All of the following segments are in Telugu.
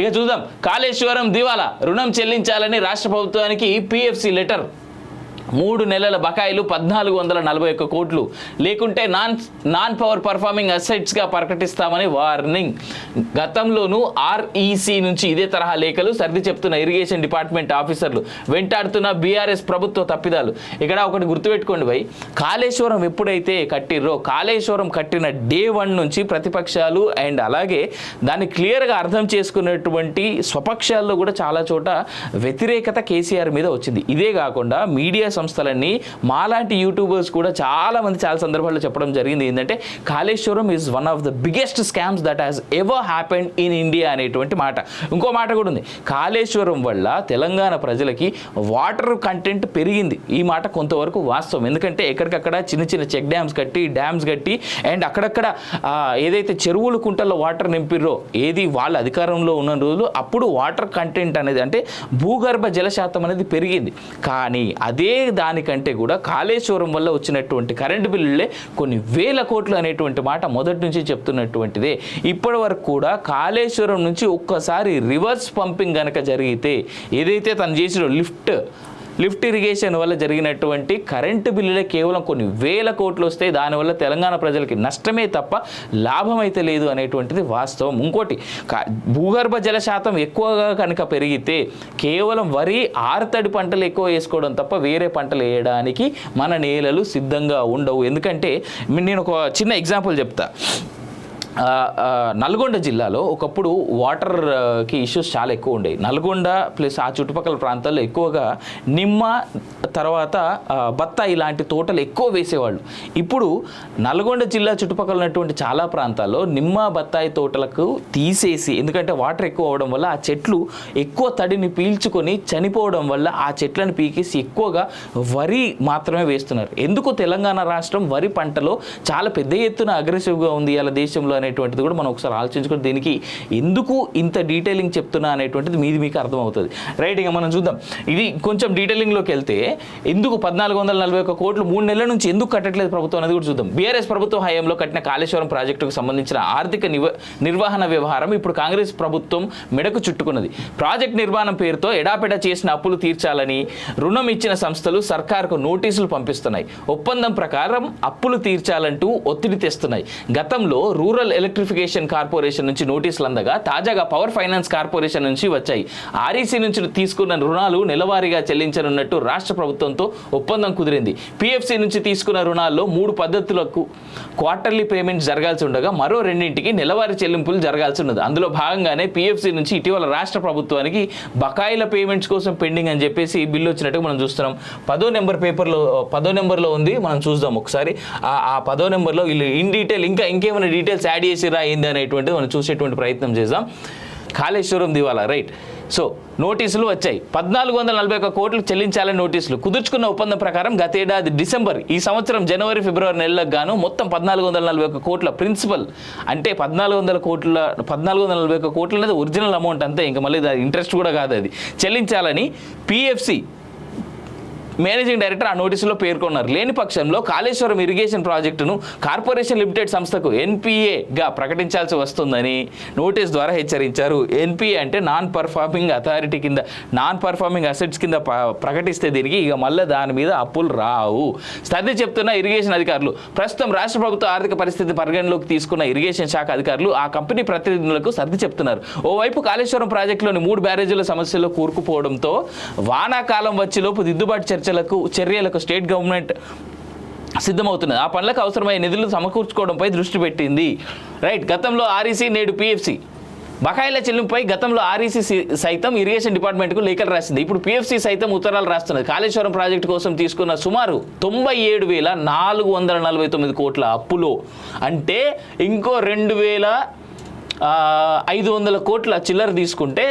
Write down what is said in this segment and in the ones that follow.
ఇక చూద్దాం, కాళేశ్వరం దివాలా, రుణం చెల్లించాలని రాష్ట్ర ప్రభుత్వానికి పిఎఫ్సి లెటర్. 3 నెలల బకాయిలు 1441 కోట్లు, లేకుంటే నాన్ పవర్ పర్ఫార్మింగ్ అసెట్స్గా ప్రకటిస్తామని వార్నింగ్. గతంలోనూ ఆర్ఈసీ నుంచి ఇదే తరహా లేఖలు సర్ది చెప్తున్న ఇరిగేషన్ డిపార్ట్మెంట్ ఆఫీసర్లు, వెంటాడుతున్న బీఆర్ఎస్ ప్రభుత్వ తప్పిదాలు. ఇక్కడ ఒకటి గుర్తుపెట్టుకోండి భయ్, కాళేశ్వరం ఎప్పుడైతే కట్టిర్రో, కాళేశ్వరం కట్టిన డే 1 నుంచి ప్రతిపక్షాలు అండ్ అలాగే దాన్ని క్లియర్గా అర్థం చేసుకున్నటువంటి స్వపక్షాల్లో కూడా చాలా చోట వ్యతిరేకత కేసీఆర్ మీద వచ్చింది. ఇదే కాకుండా మీడియా సంస్థలన్నీ మాలాంటి యూట్యూబర్స్ కూడా చాలా మంది చాలా సందర్భాల్లో చెప్పడం జరిగింది ఏంటంటే Kaleshwaram is one of the biggest scams that has ever happened in India అనేటువంటి మాట. ఇంకో మాట కూడా ఉంది, కాళేశ్వరం వల్ల తెలంగాణ ప్రజలకి వాటర్ కంటెంట్ పెరిగింది. ఈ మాట కొంతవరకు వాస్తవం, ఎందుకంటే ఎక్కడికక్కడ చిన్న చిన్న చెక్ డ్యామ్స్ కట్టి అండ్ అక్కడక్కడ ఏదైతే చెరువులు కుంటల్లో వాటర్ నింపిర్రో, ఏది వాళ్ళ అధికారంలో ఉన్న రోజులు అప్పుడు వాటర్ కంటెంట్ అనేది అంటే భూగర్భ జల శాతం అనేది పెరిగింది. కానీ అదే దానికంటే కూడా కాళేశ్వరం వల్ల వచ్చినటువంటి కరెంటు బిల్లులే కొన్ని వేల కోట్లు అనేటువంటి మాట మొదటి నుంచి చెప్తున్నటువంటిదే. ఇప్పటి వరకు కూడా కాళేశ్వరం నుంచి ఒక్కసారి రివర్స్ పంపింగ్ కనుక జరిగితే, ఏదైతే తను చేసిన లిఫ్ట్ ఇరిగేషన్ వల్ల జరిగినటువంటి కరెంటు బిల్లులే కేవలం కొన్ని వేల కోట్లు వస్తాయి. దానివల్ల తెలంగాణ ప్రజలకి నష్టమే తప్ప లాభం అయితే లేదు అనేటువంటిది వాస్తవం. ఇంకోటి, భూగర్భ జల శాతం ఎక్కువగా కనుక పెరిగితే కేవలం వరి ఆరుతడి పంటలు ఎక్కువ వేసుకోవడం తప్ప వేరే పంటలు వేయడానికి మన నేలలు సిద్ధంగా ఉండవు. ఎందుకంటే నేను ఒక చిన్న ఎగ్జాంపుల్ చెప్తా. నల్గొండ జిల్లాలో ఒకప్పుడు వాటర్కి ఇష్యూస్ చాలా ఎక్కువ ఉండేవి. నల్గొండ ప్లస్ ఆ చుట్టుపక్కల ప్రాంతాల్లో ఎక్కువగా నిమ్మ, తర్వాత బత్తాయి లాంటి తోటలు ఎక్కువ వేసేవాళ్ళు. ఇప్పుడు నల్గొండ జిల్లా చుట్టుపక్కల ఉన్నటువంటి చాలా ప్రాంతాల్లో నిమ్మ, బత్తాయి తోటలకు తీసేసి, ఎందుకంటే వాటర్ ఎక్కువ అవడం వల్ల ఆ చెట్లు ఎక్కువ తడిని పీల్చుకొని చనిపోవడం వల్ల ఆ చెట్లను పీకేసి ఎక్కువగా వరి మాత్రమే వేస్తున్నారు. ఎందుకు తెలంగాణ రాష్ట్రం వరి పంటలో చాలా పెద్ద ఎత్తున అగ్రెసివ్గా ఉంది ఇలా దేశంలో అనేటువంటిది కూడా మనం ఒకసారి ఆలోచించుకొని దీనికి ఎందుకు ఇంత డీటెయిలింగ్ చెప్తున్నా అనేటువంటిది మీకు అర్థమవుతుంది. రైట్, ఇక మనం చూద్దాం. ఇది కొంచెం డీటెయిలింగ్లోకి వెళ్తే ఎందుకు 1441 కోట్లు 3 నెలల నుంచి ఎందుకు కట్టట్లేదు ప్రభుత్వం అనేది కూడా చూద్దాం. బీఆర్ఎస్ ప్రభుత్వం హయాంలో కట్టిన కాళేశ్వరం ప్రాజెక్టుకు సంబంధించిన ఆర్థిక నిర్వహణ వ్యవహారం ఇప్పుడు కాంగ్రెస్ ప్రభుత్వం మెడకు చుట్టుకున్నది. ప్రాజెక్ట్ నిర్మాణం పేరుతో ఎడాపెడా చేసిన అప్పులు తీర్చాలని రుణం ఇచ్చిన సంస్థలు సర్కార్కు నోటీసులు పంపిస్తున్నాయి. ఒప్పందం ప్రకారం అప్పులు తీర్చాలంటూ ఒత్తిడి తెస్తున్నాయి. గతంలో రూరల్ ఎలక్ట్రిఫికేషన్ కార్పొరేషన్ నుంచి నోటీసులు అందగా తాజాగా పవర్ ఫైనాన్స్ కార్పొరేషన్ నుంచి వచ్చాయి. ఆర్ఈసీ నుంచి తీసుకున్న రుణాలు నెలవారీగా చెల్లించనున్నట్టు రాష్ట్ర ప్రభుత్వంతో ఒప్పందం కుదిరింది. పిఎఫ్సి నుంచి తీసుకున్న రుణాల్లో 3 పద్ధతులకు క్వార్టర్లీ పేమెంట్స్ జరగాల్సి ఉండగా మరో 2ంటికి నెలవారీ చెల్లింపులు జరగాల్సి ఉన్నది. అందులో భాగంగానే పిఎఫ్సి నుంచి ఇటీవల రాష్ట్ర ప్రభుత్వానికి బకాయిల పేమెంట్స్ కోసం పెండింగ్ అని చెప్పేసి బిల్లు వచ్చినట్టు మనం చూస్తున్నాం. 10వ నెంబర్లో ఉంది, మనం చూద్దాం ఒకసారి. ఆ 10వ నెంబర్లో వీళ్ళు ఇన్ డీటెయిల్ ఇంకేమైనా డీటెయిల్స్ యాడ్ చేసిరా ఏంది అనేటువంటిది మనం చూసేటువంటి ప్రయత్నం చేద్దాం. కాళేశ్వరం దివాలా, రైట్. సో నోటీసులు వచ్చాయి. 1441 కోట్లు చెల్లించాలని నోటీసులు. కుదుర్చుకున్న ఒప్పందం ప్రకారం గతేడాది డిసెంబర్, ఈ సంవత్సరం జనవరి, ఫిబ్రవరి నెలలకు గాను మొత్తం 1441 కోట్ల ప్రిన్సిపల్, అంటే 1441 కోట్లు అనేది ఒరిజినల్ అమౌంట్ అంతే, ఇంకా మళ్ళీ ఇంట్రెస్ట్ కూడా కాదు, అది చెల్లించాలని పిఎఫ్సి మేనేజింగ్ డైరెక్టర్ ఆ నోటీసులో పేర్కొన్నారు. లేని పక్షంలో కాళేశ్వరం ఇరిగేషన్ ప్రాజెక్టును కార్పొరేషన్ లిమిటెడ్ సంస్థకు ఎన్పిఏగా ప్రకటించాల్సి వస్తుందని నోటీస్ ద్వారా హెచ్చరించారు. ఎన్పిఏ అంటే నాన్ పర్ఫార్మింగ్ అథారిటీ కింద, నాన్ పర్ఫార్మింగ్ అసెట్స్ కింద ప్రకటిస్తే దీనికి ఇక మళ్ళీ దాని మీద అప్పులు రావు. సర్ది చెప్తున్న ఇరిగేషన్ అధికారులు. ప్రస్తుతం రాష్ట్ర ప్రభుత్వ ఆర్థిక పరిస్థితి పరిగణలోకి తీసుకున్న ఇరిగేషన్ శాఖ అధికారులు ఆ కంపెనీ ప్రతినిధులకు సర్ది చెప్తున్నారు. ఓవైపు కాళేశ్వరం ప్రాజెక్టులోని 3 బ్యారేజీల సమస్యల్లో కూరుకుపోవడంతో వానాకాలం వచ్చేలోపు దిద్దుబాటు చర్యలకు స్టేట్ గవర్నమెంట్ సిద్ధమవుతున్నది. ఆ పనులకు అవసరమైన నిధులు సమకూర్చుకోవడంపై దృష్టి పెట్టింది. రైట్, గతంలో ఆర్ఈసీ, నేడు పిఎఫ్సి బకాయిల చెల్లింపుపై గతంలో ఆర్ఈసీ సైతం ఇరిగేషన్ డిపార్ట్మెంట్కు లేఖలు రాసింది. ఇప్పుడు పిఎఫ్సి సైతం ఉత్తరాలు రాస్తున్నది. కాళేశ్వరం ప్రాజెక్టు కోసం తీసుకున్న సుమారు 97,449 కోట్ల అప్పులో, అంటే ఇంకో 2,500 కోట్ల చిల్లర తీసుకుంటే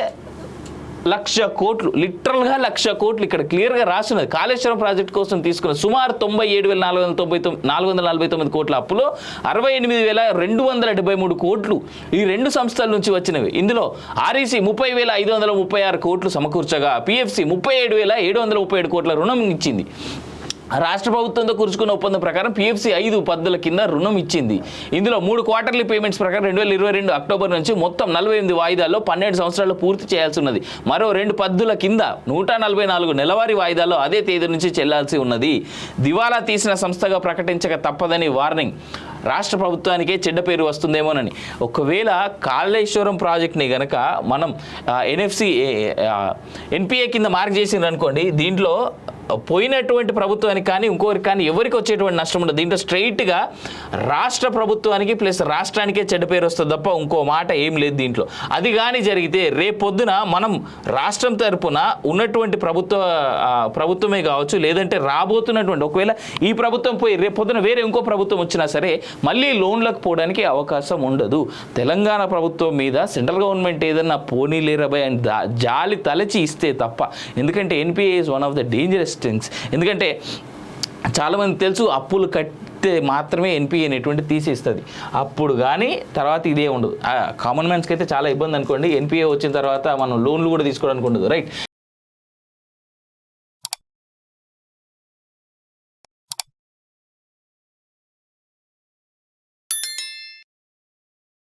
1,00,000 కోట్లు, లిటరల్గా 1,00,000 కోట్లు ఇక్కడ క్లియర్గా రాస్తున్నది. కాళేశ్వరం ప్రాజెక్టు కోసం తీసుకున్న సుమారు 97,449 కోట్ల అప్పులో 68,273 కోట్లు ఈ 2 సంస్థల నుంచి వచ్చినవి. ఇందులో ఆర్ఈసీ 30,536 కోట్లు సమకూర్చగా పిఎఫ్సి 37,737 కోట్ల రుణం ఇచ్చింది. రాష్ట్ర ప్రభుత్వంతో కురుచుకున్న ఒప్పందం ప్రకారం పిఎఫ్సి 5 పద్ధతుల కింద రుణం ఇచ్చింది. ఇందులో 3 క్వార్టర్లీ పేమెంట్స్ ప్రకారం 2022 అక్టోబర్ నుంచి మొత్తం 48 వాయిదాల్లో 12 సంవత్సరాలు పూర్తి చేయాల్సి ఉన్నది. మరో 2 పద్ధతుల కింద 144 నెలవారీ వాయిదాల్లో అదే తేదీ నుంచి చెల్లాల్సి ఉన్నది. దివాలా తీసిన సంస్థగా ప్రకటించక తప్పదని వార్నింగ్. రాష్ట్ర ప్రభుత్వానికే చెడ్డ పేరు వస్తుందేమోనని. ఒకవేళ కాళేశ్వరం ప్రాజెక్ట్ని కనుక మనం ఎన్పిఏ కింద మార్క్ చేసిండ్రు అనుకోండి, దీంట్లో పోయినటువంటి ప్రభుత్వానికి కానీ ఇంకొకరికి కానీ ఎవరికి వచ్చేటువంటి నష్టం ఉండదు. దీంట్లో స్ట్రైట్గా రాష్ట్ర ప్రభుత్వానికి ప్లస్ రాష్ట్రానికే చెడ్డ పేరు వస్తుంది తప్ప ఇంకో మాట ఏం లేదు దీంట్లో. అది కానీ జరిగితే రేపొద్దున మనం రాష్ట్రం తరపున ఉన్నటువంటి ప్రభుత్వమే కావచ్చు, లేదంటే రాబోతున్నటువంటి ఒకవేళ ఈ ప్రభుత్వం పోయి రేపొద్దున వేరే ఇంకో ప్రభుత్వం వచ్చినా సరే మళ్ళీ లోన్లకు పోవడానికి అవకాశం ఉండదు. తెలంగాణ ప్రభుత్వం మీద సెంట్రల్ గవర్నమెంట్ ఏదన్నా పోనీలేరబాయ్ అని జాలి తలచి ఇస్తే తప్ప. ఎందుకంటే NPA is one of the dangerous things. ఎందుకంటే చాలామంది తెలుసు అప్పులు కట్టితే మాత్రమే ఎన్పిఏ అనేటువంటి తీసేస్తుంది. అప్పుడు కానీ తర్వాత ఇదే ఉండదు. కామన్ మ్యాన్స్కి అయితే చాలా ఇబ్బంది అనుకోండి. ఎన్పిఏ వచ్చిన తర్వాత మనం లోన్లు కూడా తీసుకోవడానికి ఉండదు, రైట్.